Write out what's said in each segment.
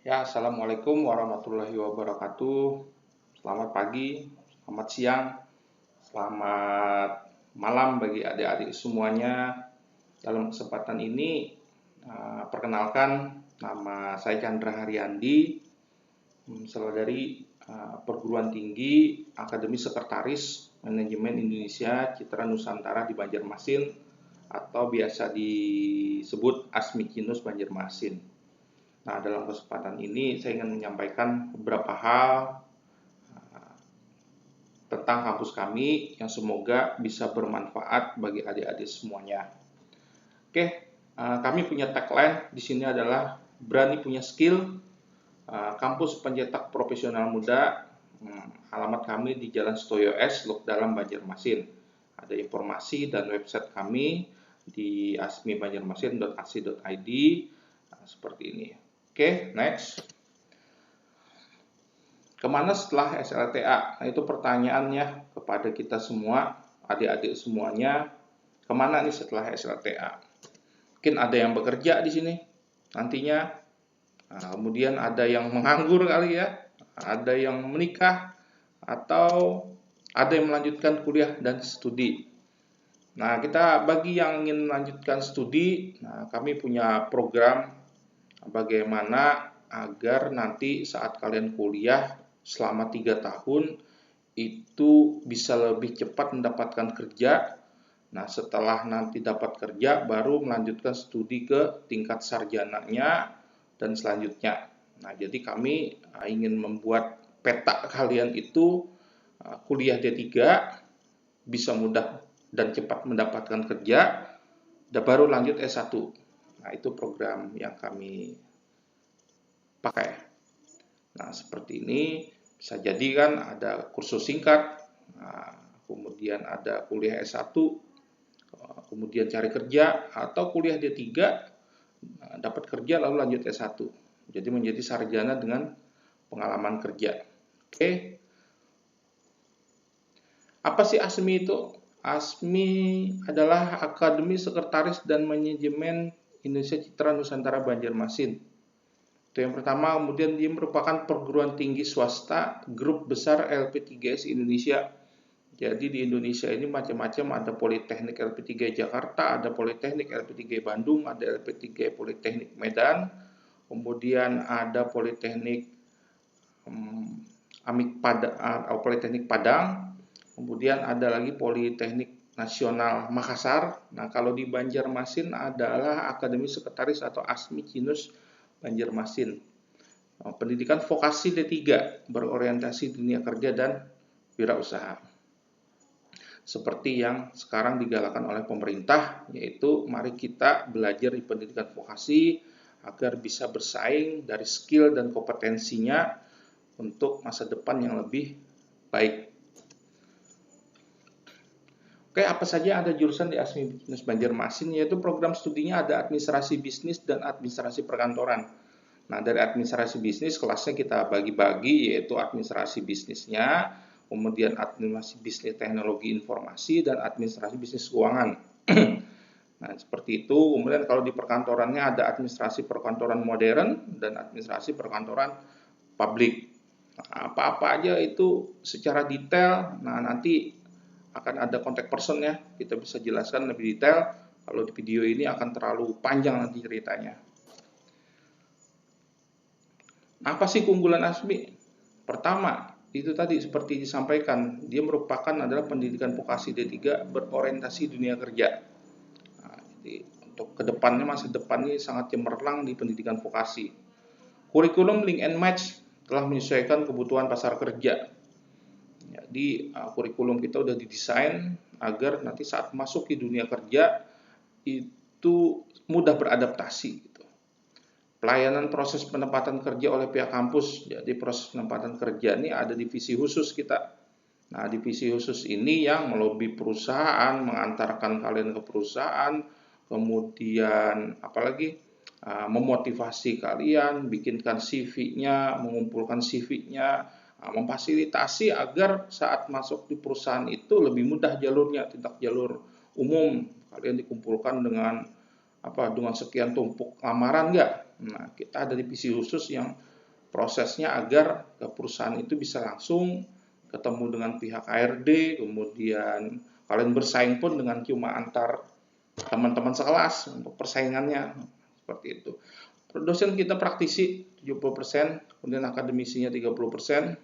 Ya, Assalamualaikum warahmatullahi wabarakatuh. Selamat pagi, selamat siang, selamat malam bagi adik-adik semuanya. Dalam kesempatan ini, perkenalkan nama saya Chandra Haryandi, selalu dari Perguruan Tinggi Akademi Sekretaris Manajemen Indonesia Citra Nusantara di Banjarmasin atau biasa disebut ASMIKINUS Banjarmasin. Nah, dalam kesempatan ini saya ingin menyampaikan beberapa hal tentang kampus kami yang semoga bisa bermanfaat bagi adik-adik semuanya. Oke, kami punya tagline di sini adalah berani punya skill, kampus pencetak profesional muda. Alamat kami di Jalan Setoyo S, Lok Dalam, Banjarmasin. Ada informasi dan website kami di asmibanjarmasin.ac.id seperti ini. Oke, next. Kemana setelah SLTA? Nah, itu pertanyaannya kepada kita semua, adik-adik semuanya. Kemana nih setelah SLTA? Mungkin ada yang bekerja di sini nantinya. Kemudian ada yang menganggur kali ya. Ada yang menikah. Atau ada yang melanjutkan kuliah dan studi. Nah, kita bagi yang ingin melanjutkan studi, kami punya program bagaimana agar nanti saat kalian kuliah selama 3 tahun itu bisa lebih cepat mendapatkan kerja. Nah, setelah nanti dapat kerja baru melanjutkan studi ke tingkat sarjananya dan selanjutnya. Nah, jadi kami ingin membuat peta kalian itu kuliah D3 bisa mudah dan cepat mendapatkan kerja dan baru lanjut S1. Nah, itu program yang kami pakai. Nah, seperti ini bisa jadi kan ada kursus singkat, kemudian ada kuliah S1, kemudian cari kerja, atau kuliah D3, dapat kerja lalu lanjut S1. Jadi menjadi sarjana dengan pengalaman kerja. Oke. Apa sih ASMI itu? ASMI adalah Akademi Sekretaris dan Manajemen Indonesia Citra Nusantara Banjarmasin. Itu yang pertama. Kemudian dia merupakan perguruan tinggi swasta grup besar LP3S Indonesia. Jadi di Indonesia ini macam-macam, ada Politeknik LP3 Jakarta, ada Politeknik LP3 Bandung, ada LP3 Politeknik Medan, kemudian ada Politeknik Politeknik Padang, kemudian ada lagi Politeknik Nasional Makassar. Nah, kalau di Banjarmasin adalah Akademi Sekretaris atau ASMIKINUS Banjarmasin. Pendidikan vokasi D3 berorientasi dunia kerja dan wirausaha. Seperti yang sekarang digalakan oleh pemerintah, yaitu mari kita belajar di pendidikan vokasi agar bisa bersaing dari skill dan kompetensinya untuk masa depan yang lebih baik. Oke, apa saja ada jurusan di ASMIKINUS Banjarmasin, yaitu program studinya ada administrasi bisnis dan administrasi perkantoran. Nah, dari administrasi bisnis kelasnya kita bagi-bagi, yaitu administrasi bisnisnya, kemudian administrasi bisnis teknologi informasi, dan administrasi bisnis keuangan. Nah, seperti itu. Kemudian kalau di perkantorannya ada administrasi perkantoran modern dan administrasi perkantoran publik. Nah, apa-apa aja itu secara detail. Nah, nanti akan ada contact person ya. Kita bisa jelaskan lebih detail. Kalau di video ini akan terlalu panjang nanti ceritanya. Apa sih keunggulan ASMI? Pertama, itu tadi seperti disampaikan, dia merupakan adalah pendidikan vokasi D3 berorientasi dunia kerja. Nah, jadi untuk kedepannya, masa depannya sangat cemerlang di pendidikan vokasi. Kurikulum link and match telah menyesuaikan kebutuhan pasar kerja. Jadi kurikulum kita udah didesain agar nanti saat masuk di dunia kerja itu mudah beradaptasi. Pelayanan proses penempatan kerja oleh pihak kampus. Jadi proses penempatan kerja ini ada divisi khusus kita. Nah, divisi khusus ini yang melobi perusahaan, mengantarkan kalian ke perusahaan, kemudian apalagi memotivasi kalian, bikinkan CV-nya, mengumpulkan CV-nya, memfasilitasi agar saat masuk di perusahaan itu lebih mudah jalurnya, tidak jalur umum. Kalian dikumpulkan dengan sekian tumpuk lamaran enggak. Nah, kita ada divisi khusus yang prosesnya agar perusahaan itu bisa langsung ketemu dengan pihak HRD, kemudian kalian bersaing pun dengan cuma antar teman-teman sekelas untuk persaingannya, seperti itu. Dosen kita praktisi 70%, kemudian akademisinya 30%.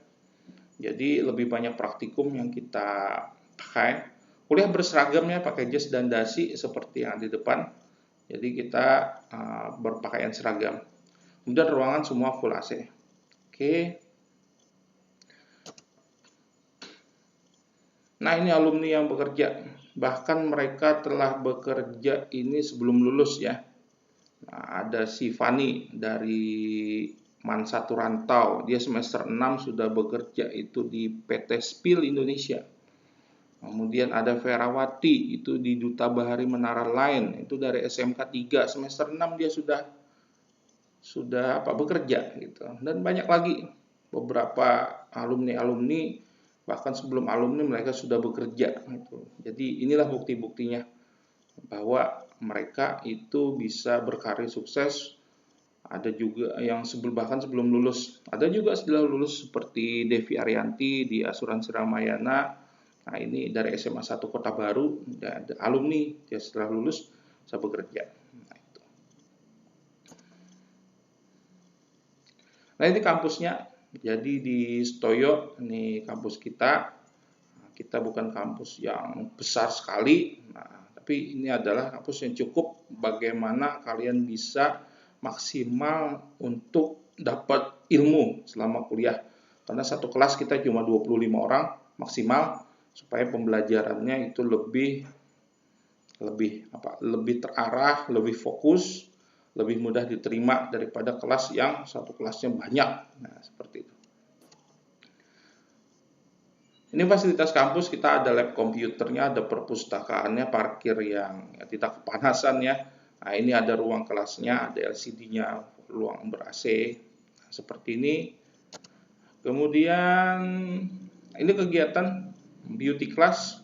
Jadi lebih banyak praktikum yang kita pakai. Kuliah berseragamnya pakai jas dan dasi seperti yang di depan. Jadi kita berpakaian seragam. Kemudian ruangan semua full AC. Oke. Nah, ini alumni yang bekerja. Bahkan mereka telah bekerja ini sebelum lulus ya. Nah, ada si Fani dari Mansatu Rantau. Dia semester 6 sudah bekerja itu di PT Spil Indonesia. Kemudian ada Ferawati itu di Duta Bahari Menara Line, itu dari SMK 3 semester 6 dia sudah bekerja gitu. Dan banyak lagi beberapa alumni bahkan sebelum alumni mereka sudah bekerja gitu. Jadi inilah bukti-buktinya bahwa mereka itu bisa berkarir sukses. Ada juga yang bahkan sebelum lulus, ada juga setelah lulus seperti Devi Arianti di Asuransi Ramayana. Nah, ini dari SMA 1 Kota Baru, ada alumni, dia setelah lulus bisa bekerja. Nah, ini kampusnya. Jadi di Stoyo, ini kampus kita. Kita bukan kampus yang besar sekali, tapi ini adalah kampus yang cukup bagaimana kalian bisa maksimal untuk dapat ilmu selama kuliah. Karena satu kelas kita cuma 25 orang maksimal, supaya pembelajarannya itu lebih terarah, lebih fokus, lebih mudah diterima daripada kelas yang satu kelasnya banyak. Nah, seperti itu. Ini fasilitas kampus, kita ada lab komputernya, ada perpustakaannya, parkir yang tidak kepanasan ya. Nah, ini ada ruang kelasnya, ada LCD-nya, ruang ber-AC, seperti ini. Kemudian ini kegiatan beauty class.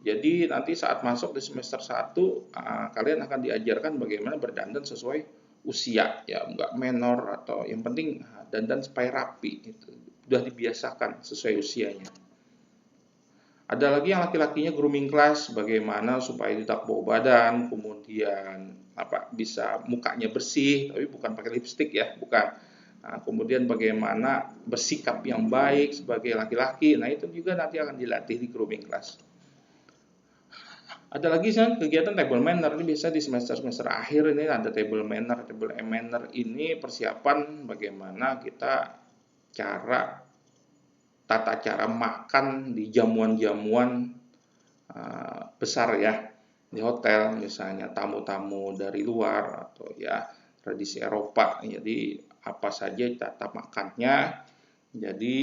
Jadi nanti saat masuk di semester 1 kalian akan diajarkan bagaimana berdandan sesuai usia ya, enggak menor atau yang penting dandan supaya rapi itu. Sudah dibiasakan sesuai usianya. Ada lagi yang laki-lakinya grooming class, bagaimana supaya tidak bau badan, kemudian bisa mukanya bersih, tapi bukan pakai lipstik ya, bukan. Nah, kemudian bagaimana bersikap yang baik sebagai laki-laki. Nah, itu juga nanti akan dilatih di grooming class. Ada lagi kegiatan table manner, ini biasa di semester akhir ini ada table manner. Table manner ini persiapan bagaimana kita tata cara makan di jamuan-jamuan besar ya, di hotel misalnya, tamu-tamu dari luar atau ya tradisi Eropa. Jadi apa saja tata makannya, jadi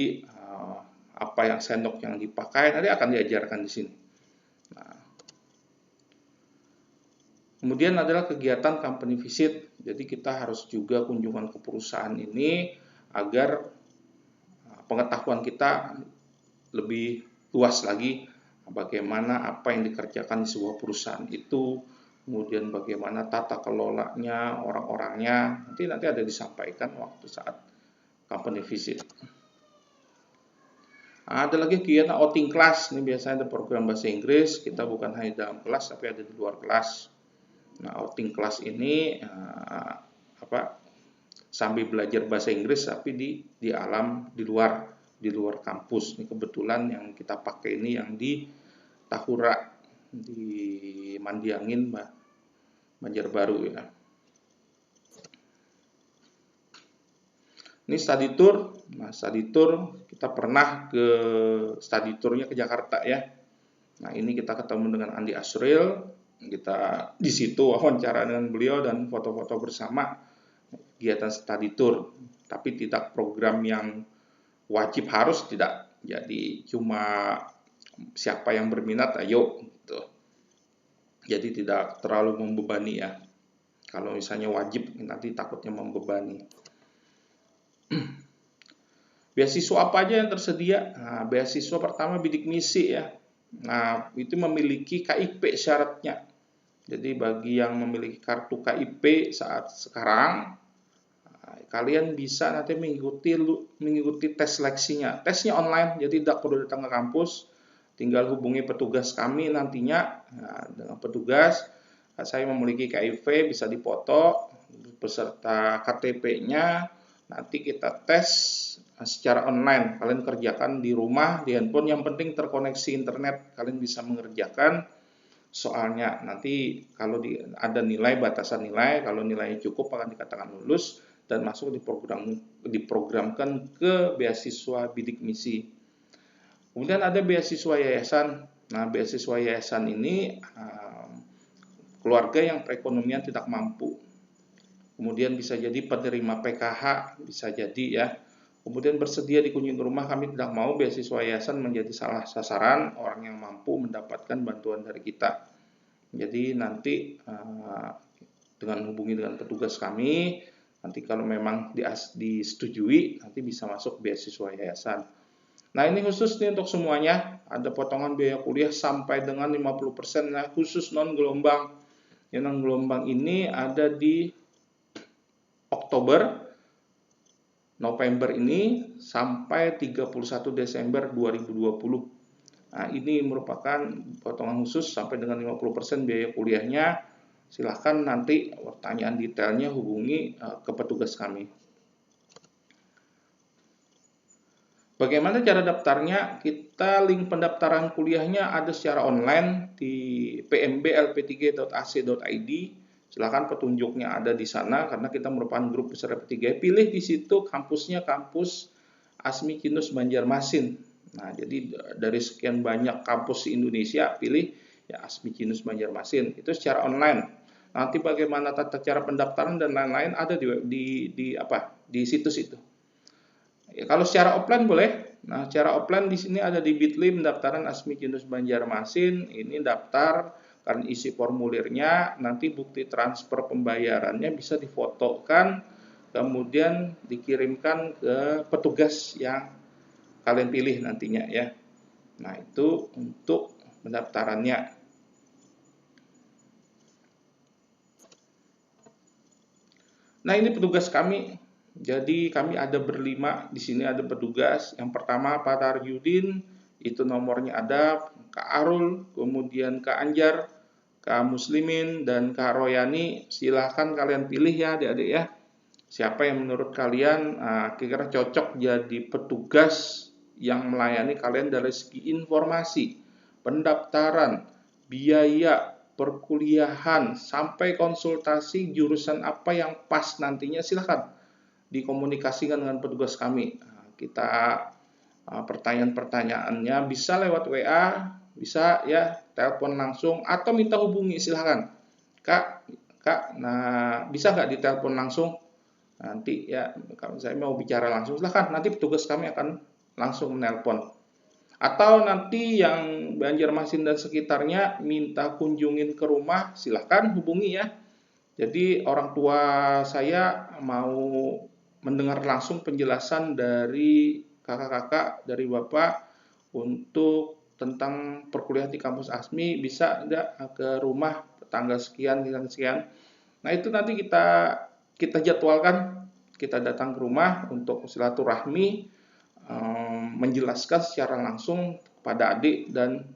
apa yang sendok yang dipakai nanti akan diajarkan di sini. Nah, kemudian adalah kegiatan company visit. Jadi kita harus juga kunjungan ke perusahaan ini agar pengetahuan kita lebih luas lagi, bagaimana apa yang dikerjakan di sebuah perusahaan itu, kemudian bagaimana tata kelolanya, orang-orangnya, nanti ada disampaikan waktu saat company visit. Ada lagi kegiatan outing class, ini biasanya ada program bahasa Inggris, kita bukan hanya dalam kelas tapi ada di luar kelas. Nah, outing class ini sambil belajar bahasa Inggris tapi di alam di luar kampus. Ini kebetulan yang kita pakai ini yang di Tahura, di Mandiangin, Banjarbaru ya. Ini study tour. Nah, study tour kita pernah ke study tournya ke Jakarta ya. Nah, ini kita ketemu dengan Andi Asril, kita di situ wawancara dengan beliau dan foto-foto bersama, kegiatan study tour, tapi tidak program yang wajib harus, tidak. Jadi cuma siapa yang berminat ayo gitu. Jadi tidak terlalu membebani ya. Kalau misalnya wajib nanti takutnya membebani. Beasiswa apa aja yang tersedia? Nah, beasiswa pertama bidik misi ya. Nah, itu memiliki KIP syaratnya. Jadi bagi yang memiliki kartu KIP saat sekarang, kalian bisa nanti mengikuti tes seleksinya. Tesnya online, jadi tidak perlu datang ke kampus, tinggal hubungi petugas kami nantinya. Nah, dengan petugas, saya memiliki KIV, bisa dipoto beserta KTP-nya. Nanti kita tes secara online. Kalian kerjakan di rumah, di handphone. Yang penting terkoneksi internet, kalian bisa mengerjakan soalnya. Nanti kalau ada nilai, batasan nilai, kalau nilainya cukup akan dikatakan lulus dan masuk diprogramkan ke beasiswa bidik misi. Kemudian ada beasiswa yayasan. Nah, beasiswa yayasan ini keluarga yang perekonomian tidak mampu. Kemudian bisa jadi penerima PKH, bisa jadi ya. Kemudian bersedia dikunjungi ke rumah, kami tidak mau beasiswa yayasan menjadi salah sasaran orang yang mampu mendapatkan bantuan dari kita. Jadi nanti dengan hubungi dengan petugas kami, nanti kalau memang disetujui, nanti bisa masuk beasiswa yayasan. Nah, ini khusus nih untuk semuanya, ada potongan biaya kuliah sampai dengan 50%, nah khusus non-gelombang. Yang non-gelombang ini ada di Oktober, November ini sampai 31 Desember 2020. Nah, ini merupakan potongan khusus sampai dengan 50% biaya kuliahnya. Silahkan nanti pertanyaan detailnya hubungi ke petugas kami. Bagaimana cara daftarnya? Kita link pendaftaran kuliahnya ada secara online di pmblp3.ac.id. Silakan petunjuknya ada di sana karena kita merupakan grup besar LP3. Pilih di situ kampusnya kampus ASMI Kinus Banjarmasin. Nah, jadi dari sekian banyak kampus di Indonesia, pilih ya ASMI Kinus Banjarmasin. Itu secara online. Nanti bagaimana tata cara pendaftaran dan lain-lain ada di situs itu. Ya, kalau secara offline boleh. Nah, secara offline di sini ada di Bitly pendaftaran ASMI Kinus Banjarmasin. Ini daftar, karena isi formulirnya, nanti bukti transfer pembayarannya bisa difotokan, kemudian dikirimkan ke petugas yang kalian pilih nantinya ya. Nah, itu untuk pendaftarannya. Nah, ini petugas kami. Jadi kami ada berlima, di sini ada petugas. Yang pertama Pak Taryudin, itu nomornya ada, Kak Arul, kemudian Kak Anjar, Kak Muslimin, dan Kak Royani. Silahkan kalian pilih ya adik-adik ya. Siapa yang menurut kalian kira-kira cocok jadi petugas yang melayani kalian dari segi informasi, pendaftaran, biaya, perkuliahan, sampai konsultasi jurusan apa yang pas nantinya, silahkan dikomunikasikan dengan petugas kami. Kita pertanyaan-pertanyaannya bisa lewat WA, bisa ya telepon langsung atau minta hubungi, silahkan. Kak, nah bisa nggak ditelepon langsung? Nanti ya kalau saya mau bicara langsung, silahkan. Nanti petugas kami akan langsung menelpon. Atau nanti yang Banjarmasin dan sekitarnya minta kunjungin ke rumah, silahkan hubungi ya. Jadi orang tua saya mau mendengar langsung penjelasan dari kakak-kakak, dari bapak untuk tentang perkuliahan di kampus ASMI, bisa enggak ke rumah tanggal sekian. Nah, itu nanti kita jadwalkan, kita datang ke rumah untuk silaturahmi, menjelaskan secara langsung kepada adik dan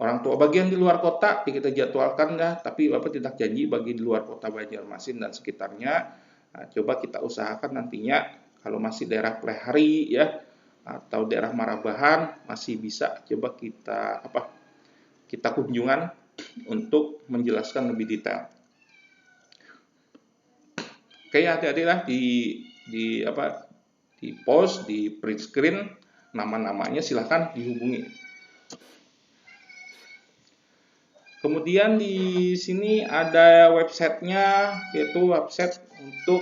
orang tua. Bagian di luar kota kita jadwalkan ya, tapi Bapak tidak janji bagi di luar kota Banjarmasin dan sekitarnya. Nah, coba kita usahakan nantinya kalau masih daerah Plehari ya atau daerah Marabahan masih bisa coba kita kunjungan untuk menjelaskan lebih detail. Oke, adik-adik lah di post, di print screen nama-namanya, silahkan dihubungi. Kemudian di sini ada websitenya, yaitu website untuk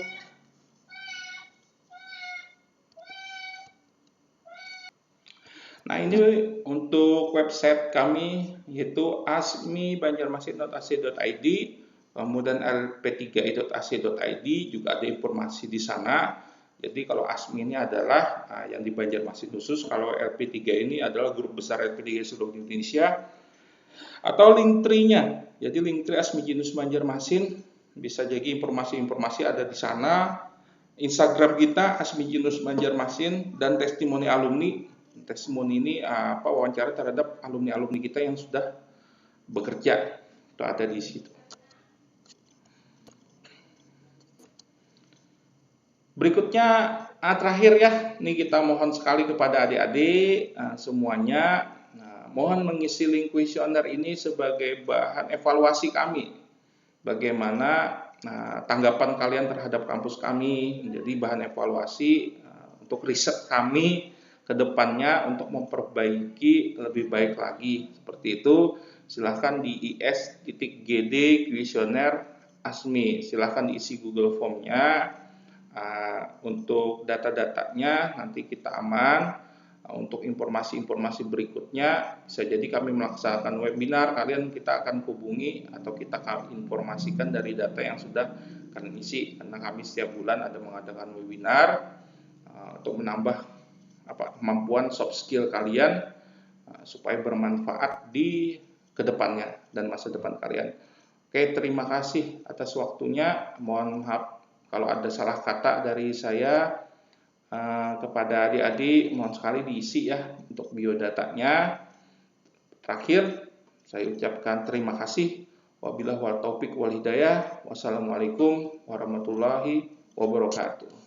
ini untuk website kami, yaitu asmibanjarmasin.ac.id, kemudian lp3i.ac.id, juga ada informasi di sana. Jadi kalau ASMI ini adalah yang di Banjarmasin khusus, kalau LP3 ini adalah grup besar LP3 seluruh Indonesia. Atau link tree-nya, jadi link tree ASMI Kinus Banjarmasin, bisa jadi informasi-informasi ada di sana. Instagram kita Asmi Yunus Banjarmasin dan testimoni alumni. Testimoni ini wawancara terhadap alumni-alumni kita yang sudah bekerja. Itu ada di situ. Berikutnya terakhir ya, ini kita mohon sekali kepada adik-adik semuanya, mohon mengisi link kuesioner ini sebagai bahan evaluasi kami. Bagaimana tanggapan kalian terhadap kampus kami, menjadi bahan evaluasi untuk riset kami ke depannya untuk memperbaiki lebih baik lagi. Seperti itu, silahkan di is.gd kuesioner Asmi, silahkan diisi Google Form-nya. Untuk data-datanya nanti kita aman. Untuk informasi-informasi berikutnya bisa jadi kami melaksanakan webinar, kita akan hubungi atau kita informasikan dari data yang sudah kalian isi, karena kami setiap bulan ada mengadakan webinar untuk menambah kemampuan soft skill kalian supaya bermanfaat di kedepannya dan masa depan kalian. Oke, terima kasih atas waktunya. Mohon maaf kalau ada salah kata dari saya. Kepada adik-adik mohon sekali diisi ya untuk biodatanya. Terakhir saya ucapkan terima kasih. Wabillahi wal taufiq wal hidayah. Wassalamualaikum warahmatullahi wabarakatuh.